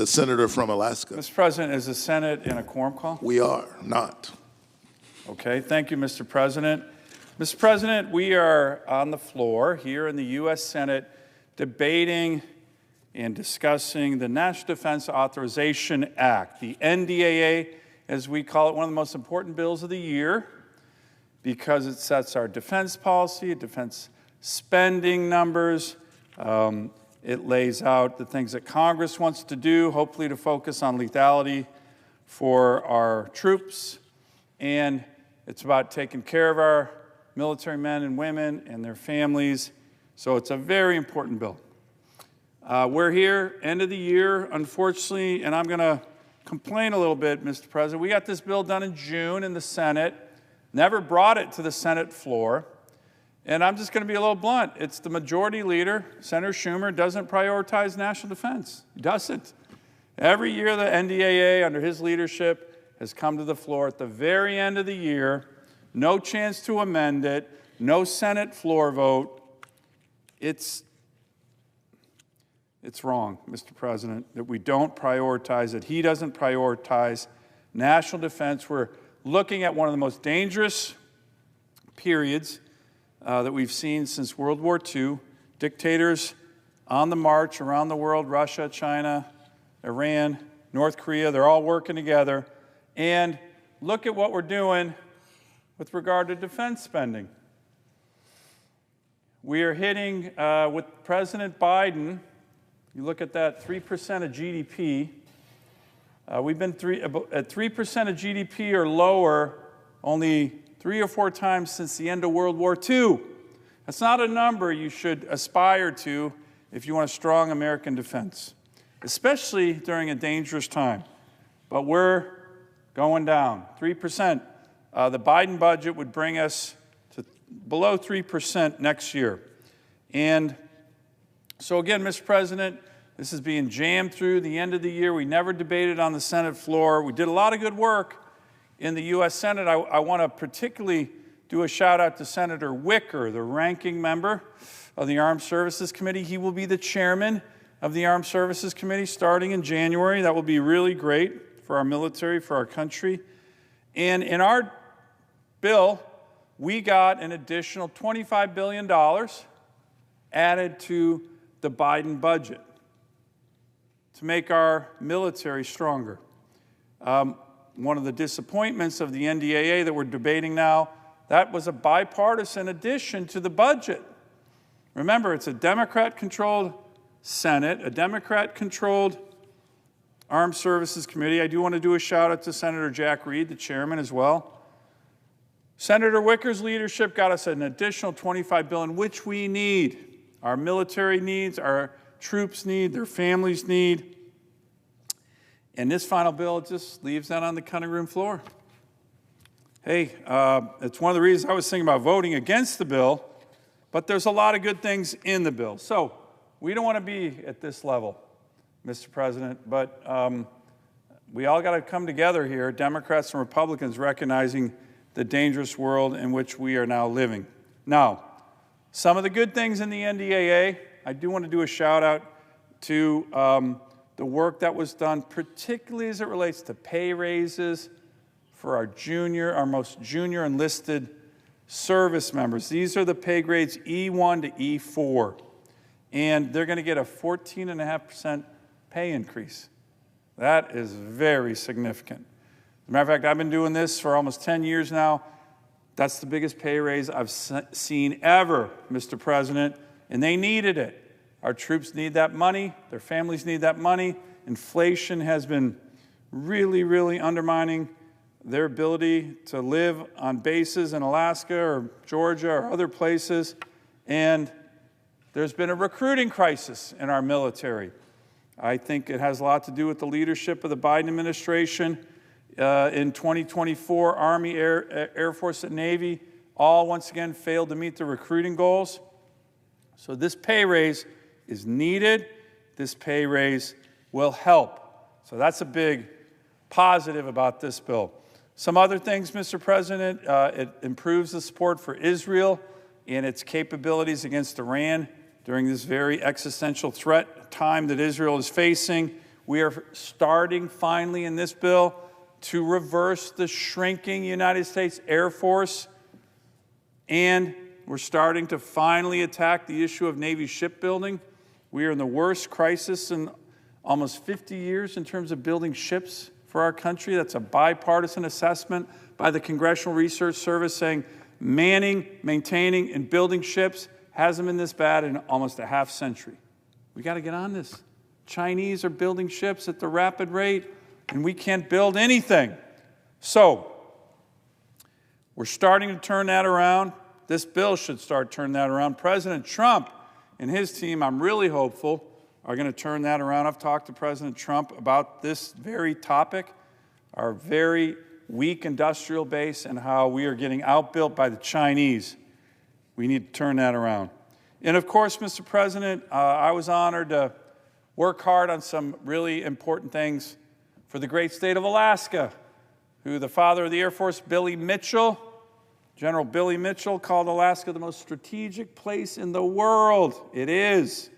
the senator from Alaska. Mr. President, is the Senate in a quorum call? We are not. Okay, thank you, Mr. President. Mr. President, we are on the floor here in the U.S. Senate debating and discussing the National Defense Authorization Act, the NDAA, as we call it, one of the most important bills of the year because it sets our defense policy, defense spending numbers. It lays out the things that Congress wants to do, hopefully to focus on lethality for our troops. And it's about taking care of our military men and women and their families. So it's a very important bill. We're here, end of the year, unfortunately, and I'm going to complain a little bit, Mr. President. We got this bill done in June in the Senate, never brought it to the Senate floor. And I'm just going to be a little blunt. It's the majority leader, Senator Schumer, doesn't prioritize national defense. He doesn't. Every year the NDAA, under his leadership, has come to the floor at the very end of the year. No chance to amend it. No Senate floor vote. It's wrong, Mr. President, that we don't prioritize it. He doesn't prioritize national defense. We're looking at one of the most dangerous periods that we've seen since World War II. Dictators on the march around the world, Russia, China, Iran, North Korea, they're all working together. And look at what we're doing with regard to defense spending. We are hitting, with President Biden, you look at that 3% of GDP. We've been at 3% of GDP or lower only 3 or 4 times since the end of World War II. That's not a number you should aspire to if you want a strong American defense, especially during a dangerous time. But we're going down, 3%. The Biden budget would bring us to below 3% next year. And so again, Mr. President, this is being jammed through the end of the year. We never debated on the Senate floor. We did a lot of good work in the U.S. Senate. I want to particularly do a shout out to Senator Wicker, the ranking member of the Armed Services Committee. He will be the chairman of the Armed Services Committee starting in January. That will be really great for our military, for our country. And in our bill, we got an additional $25 billion added to the Biden budget to make our military stronger. One of the disappointments of the NDAA that we're debating now, that was a bipartisan addition to the budget. Remember, it's a Democrat-controlled Senate, a Democrat-controlled Armed Services Committee. I do want to do a shout-out to Senator Jack Reed, the chairman, as well. Senator Wicker's leadership got us an additional $25 billion, which we need. Our military needs, our troops need, their families need. And this final bill just leaves that on the cutting room floor. Hey, it's one of the reasons I was thinking about voting against the bill, but there's a lot of good things in the bill. So we don't want to be at this level, Mr. President, but we all got to come together here, Democrats and Republicans, recognizing the dangerous world in which we are now living. Now, some of the good things in the NDAA, I do want to do a shout out to the work that was done, particularly as it relates to pay raises for our most junior enlisted service members. These are the pay grades E1 to E4, and they're going to get a 14.5% pay increase. That is very significant. As a matter of fact, I've been doing this for almost 10 years now. That's the biggest pay raise I've seen ever, Mr. President, and they needed it. Our troops need that money. Their families need that money. Inflation has been really, really undermining their ability to live on bases in Alaska or Georgia or other places. And there's been a recruiting crisis in our military. I think it has a lot to do with the leadership of the Biden administration. In 2024, Army, Air Force, and Navy all once again failed to meet the recruiting goals. So this pay raise is needed. This pay raise will help. So that's a big positive about this bill. Some other things, Mr. President, it improves the support for Israel and its capabilities against Iran during this very existential threat time that Israel is facing. We are starting finally in this bill to reverse the shrinking United States Air Force, and we're starting to finally attack the issue of Navy shipbuilding. We are in the worst crisis in almost 50 years in terms of building ships for our country. That's a bipartisan assessment by the Congressional Research Service saying manning, maintaining, and building ships hasn't been this bad in almost a half century. We got to get on this. Chinese are building ships at the rapid rate, and we can't build anything. So we're starting to turn that around. This bill should start turning that around. President Trump and his team, I'm really hopeful, are going to turn that around. I've talked to President Trump about this very topic, our very weak industrial base, and how we are getting outbuilt by the Chinese. We need to turn that around. And of course, Mr. President, I was honored to work hard on some really important things for the great state of Alaska, who the father of the Air Force, General Billy Mitchell, called Alaska the most strategic place in the world. It is.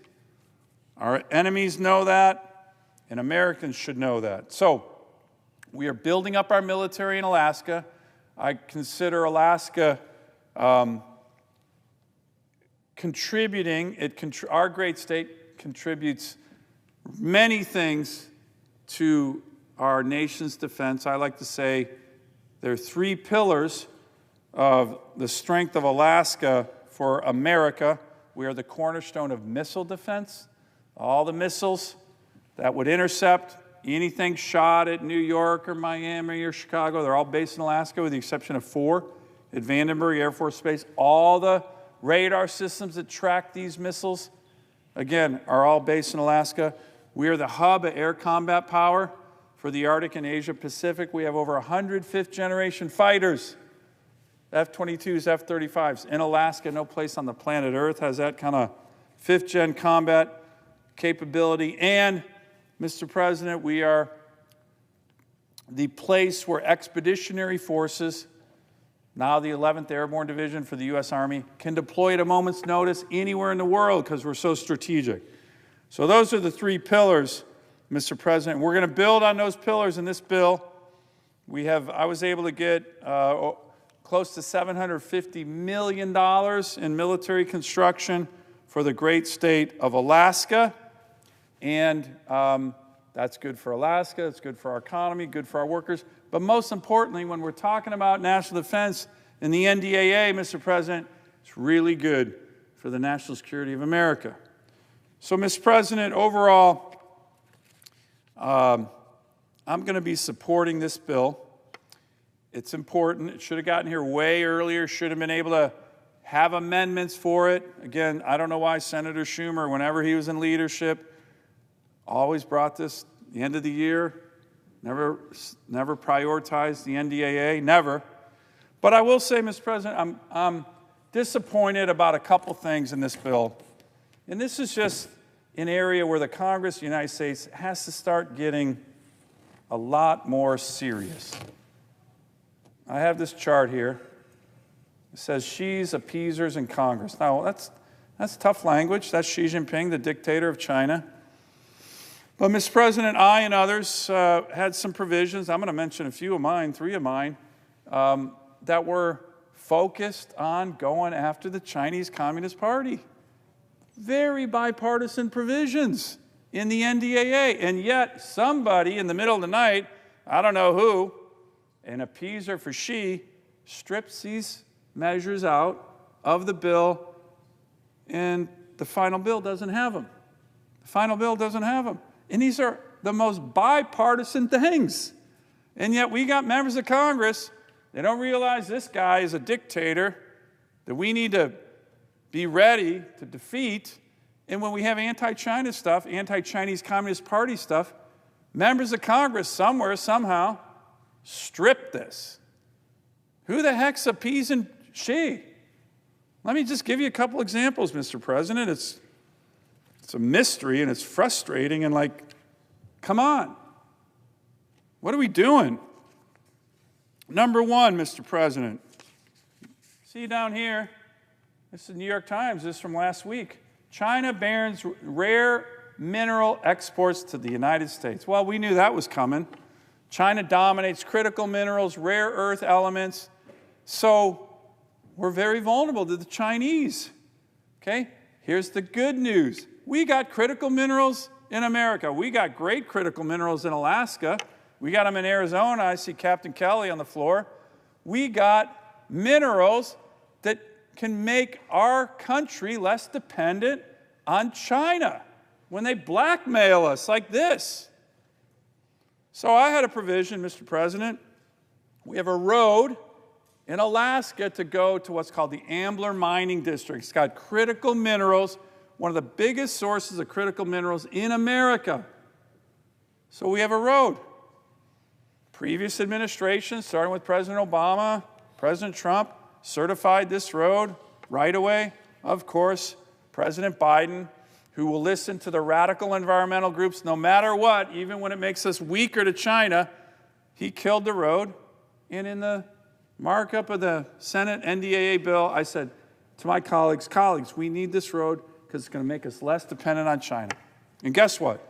Our enemies know that, and Americans should know that. So we are building up our military in Alaska. I consider Alaska contributing. Our great state contributes many things to our nation's defense. I like to say there are three pillars of the strength of Alaska for America. We are the cornerstone of missile defense. All the missiles that would intercept anything shot at New York or Miami or Chicago, they're all based in Alaska with the exception of 4 at Vandenberg Air Force Base. All the radar systems that track these missiles, again, are all based in Alaska. We are the hub of air combat power for the Arctic and Asia Pacific. We have over 100 fifth-generation fighters, F-22s, F-35s, in Alaska. No place on the planet Earth has that kind of fifth-gen combat capability. And, Mr. President, we are the place where expeditionary forces, now the 11th Airborne Division for the U.S. Army, can deploy at a moment's notice anywhere in the world because we're so strategic. So those are the 3 pillars, Mr. President. We're going to build on those pillars in this bill. I was able to get close to $750 million in military construction for the great state of Alaska. And that's good for Alaska, it's good for our economy, good for our workers. But most importantly, when we're talking about national defense and the NDAA, Mr. President, it's really good for the national security of America. So, Mr. President, overall, I'm going to be supporting this bill. It's important. It should have gotten here way earlier, should have been able to have amendments for it. Again, I don't know why Senator Schumer, whenever he was in leadership, always brought this the end of the year, never prioritized the NDAA, never. But I will say, Mr. President, I'm disappointed about a couple things in this bill. And this is just an area where the Congress of the United States has to start getting a lot more serious. I have this chart here. It says Xi's appeasers in Congress. Now, that's tough language. That's Xi Jinping, the dictator of China. But, Mr. President, I and others had some provisions. I'm going to mention a few of mine, 3 of mine, that were focused on going after the Chinese Communist Party. Very bipartisan provisions in the NDAA. And yet, somebody in the middle of the night, I don't know who, an appeaser for Xi, strips these measures out of the bill, and the final bill doesn't have them. The final bill doesn't have them. And these are the most bipartisan things. And yet we got members of Congress, they don't realize this guy is a dictator that we need to be ready to defeat. And when we have anti-China stuff, anti-Chinese Communist Party stuff, members of Congress somewhere, somehow, strip this. Who the heck's appeasing Xi? Let me just give you a couple examples, Mr. President. It's a mystery and it's frustrating and like, come on. What are we doing? Number 1, Mr. President. See down here, this is the New York Times, this is from last week. China bans rare mineral exports to the United States. Well, we knew that was coming. China dominates critical minerals, rare earth elements. So we're very vulnerable to the Chinese. Okay? Here's the good news. We got critical minerals in America. We got great critical minerals in Alaska. We got them in Arizona. I see Captain Kelly on the floor. We got minerals that can make our country less dependent on China when they blackmail us like this. So I had a provision, Mr. President. We have a road in Alaska to go to what's called the Ambler Mining District. It's got critical minerals, one of the biggest sources of critical minerals in America. So we have a road. Previous administrations, starting with President Obama, President Trump, certified this road right away. Of course, President Biden, who will listen to the radical environmental groups no matter what, even when it makes us weaker to China, he killed the road. And in the markup of the Senate NDAA bill, I said to my colleagues, we need this road because it's going to make us less dependent on China. And guess what?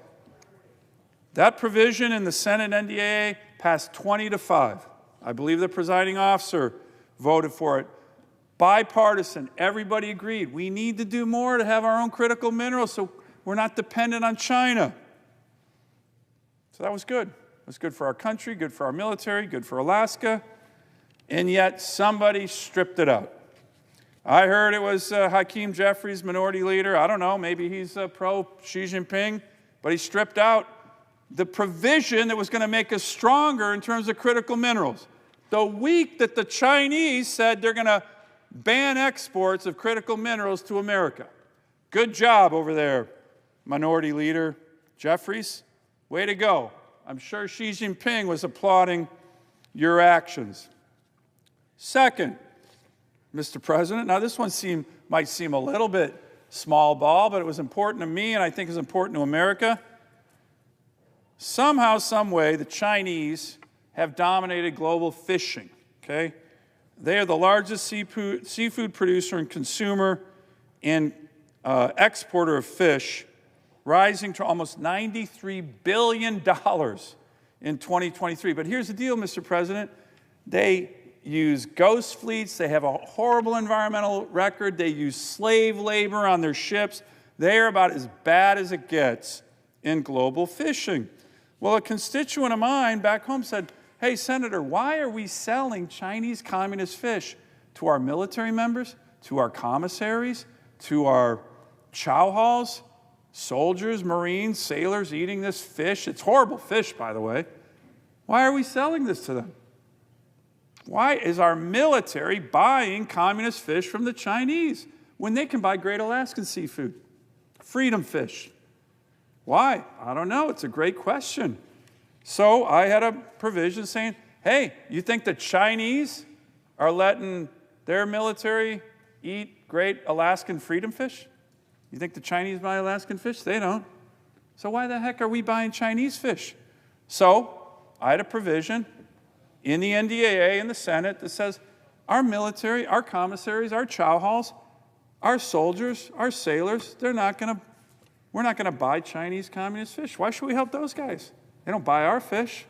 That provision in the Senate NDAA passed 20-5. I believe the presiding officer voted for it. Bipartisan, everybody agreed. We need to do more to have our own critical minerals so we're not dependent on China. So that was good. It was good for our country, good for our military, good for Alaska. And yet somebody stripped it out. I heard it was Hakeem Jeffries, minority leader. I don't know, maybe he's pro-Xi Jinping, but he stripped out the provision that was going to make us stronger in terms of critical minerals. The week that the Chinese said they're going to ban exports of critical minerals to America. Good job over there, minority leader Jeffries. Way to go. I'm sure Xi Jinping was applauding your actions. Second, Mr. President, now this one might seem a little bit small ball, but it was important to me and I think is important to America. Somehow, some way, the Chinese have dominated global fishing, okay? They are the largest seafood producer and consumer and exporter of fish, rising to almost $93 billion in 2023. But here's the deal, Mr. President. They use ghost fleets. They have a horrible environmental record. They use slave labor on their ships. They are about as bad as it gets in global fishing. Well, a constituent of mine back home said, hey, Senator, why are we selling Chinese communist fish to our military members, to our commissaries, to our chow halls, soldiers, Marines, sailors eating this fish? It's horrible fish, by the way. Why are we selling this to them? Why is our military buying communist fish from the Chinese when they can buy great Alaskan seafood, freedom fish? Why? I don't know. It's a great question. So I had a provision saying, hey, you think the Chinese are letting their military eat great Alaskan freedom fish? You think the Chinese buy Alaskan fish? They don't. So why the heck are we buying Chinese fish? So I had a provision in the NDAA in the Senate that says our military, our commissaries, our chow halls, our soldiers, our sailors, we're not going to buy Chinese communist fish. Why should we help those guys? They don't buy our fish.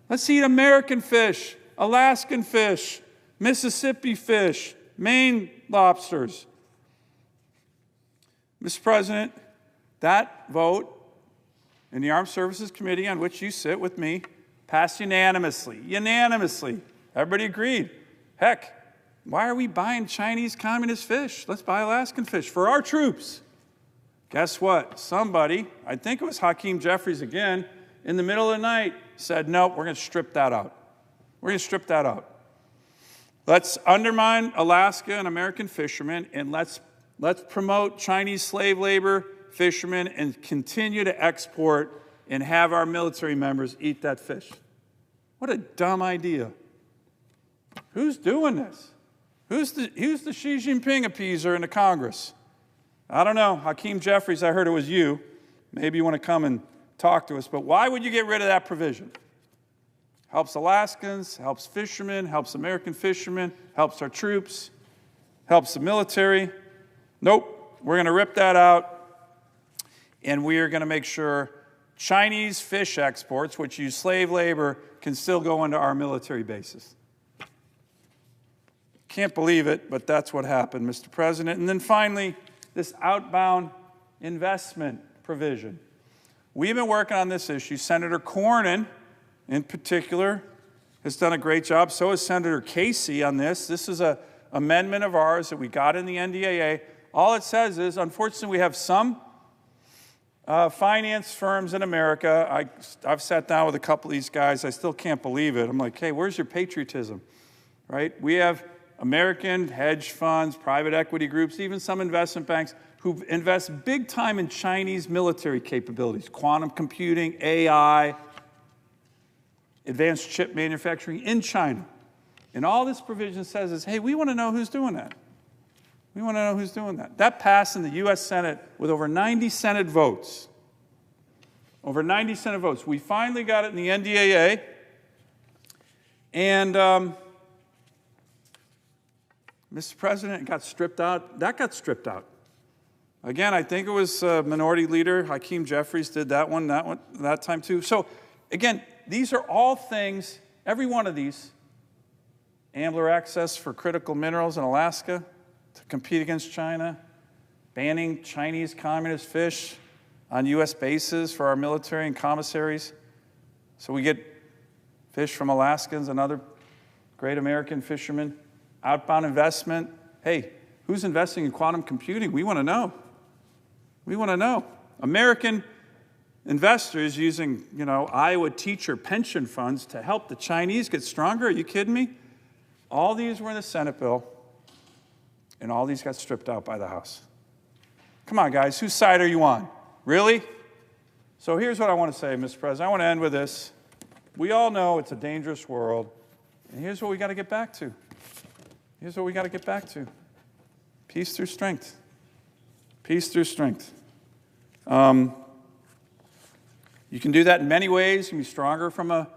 Let's eat American fish, Alaskan fish, Mississippi fish, Maine lobsters. Mr. President, that vote in the Armed Services Committee on which you sit with me passed unanimously. Unanimously. Everybody agreed. Heck, why are we buying Chinese communist fish? Let's buy Alaskan fish for our troops. Guess what? Somebody, I think it was Hakeem Jeffries again, in the middle of the night said, nope, we're going to strip that out. We're going to strip that out. Let's undermine Alaska and American fishermen, and let's promote Chinese slave labor, fishermen, and continue to export and have our military members eat that fish. What a dumb idea. Who's doing this? Who's the Xi Jinping appeaser in the Congress? I don't know. Hakeem Jeffries, I heard it was you. Maybe you want to come and talk to us. But why would you get rid of that provision? Helps Alaskans, helps fishermen, helps American fishermen, helps our troops, helps the military. Nope, we're going to rip that out. And we are going to make sure Chinese fish exports, which use slave labor, can still go into our military bases. Can't believe it, but that's what happened, Mr. President. And then finally, this outbound investment provision. We've been working on this issue. Senator Cornyn, in particular, has done a great job. So has Senator Casey on this. This is an amendment of ours that we got in the NDAA. All it says is, unfortunately, we have some finance firms in America. I've sat down with a couple of these guys. I still can't believe it. I'm like, hey, where's your patriotism, right? We have American hedge funds, private equity groups, even some investment banks who invest big time in Chinese military capabilities, quantum computing, AI, advanced chip manufacturing in China. And all this provision says is, hey, we want to know who's doing that. We want to know who's doing that. That passed in the U.S. Senate with over 90 Senate votes. Over 90 Senate votes. We finally got it in the NDAA. And, Mr. President, it got stripped out. That got stripped out. Again, I think it was Minority Leader Hakeem Jeffries did that time too. So, again, these are all things, every one of these, Ambler access for critical minerals in Alaska to compete against China, banning Chinese communist fish on U.S. bases for our military and commissaries, so we get fish from Alaskans and other great American fishermen, outbound investment. Hey, who's investing in quantum computing? We want to know. We want to know. American investors using, Iowa teacher pension funds to help the Chinese get stronger. Are you kidding me? All these were in the Senate bill, and all these got stripped out by the House. Come on, guys. Whose side are you on? Really? So here's what I want to say, Mr. President. I want to end with this. We all know it's a dangerous world, and here's what we got to get back to. Here's what we got to get back to. Peace through strength. Peace through strength. You can do that in many ways. You can be stronger from a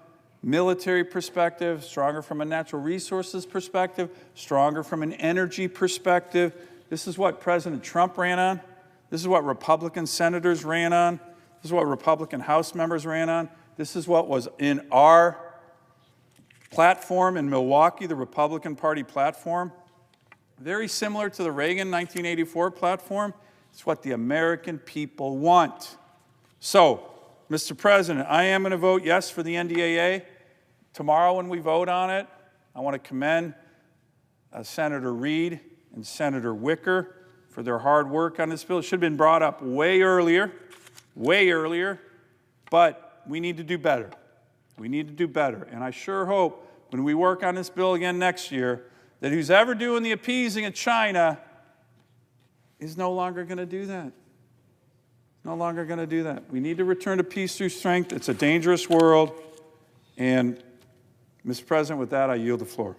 military perspective, stronger from a natural resources perspective, stronger from an energy perspective. This is what President Trump ran on. This is what Republican senators ran on. This is what Republican House members ran on. This is what was in our platform in Milwaukee, the Republican Party platform. Very similar to the Reagan 1984 platform. It's what the American people want. So, Mr. President, I am going to vote yes for the NDAA. Tomorrow when we vote on it, I want to commend Senator Reid and Senator Wicker for their hard work on this bill. It should have been brought up way earlier, but we need to do better. We need to do better. And I sure hope when we work on this bill again next year that who's ever doing the appeasing of China is no longer going to do that. No longer going to do that. We need to return to peace through strength. It's a dangerous world. And, Mr. President, with that, I yield the floor.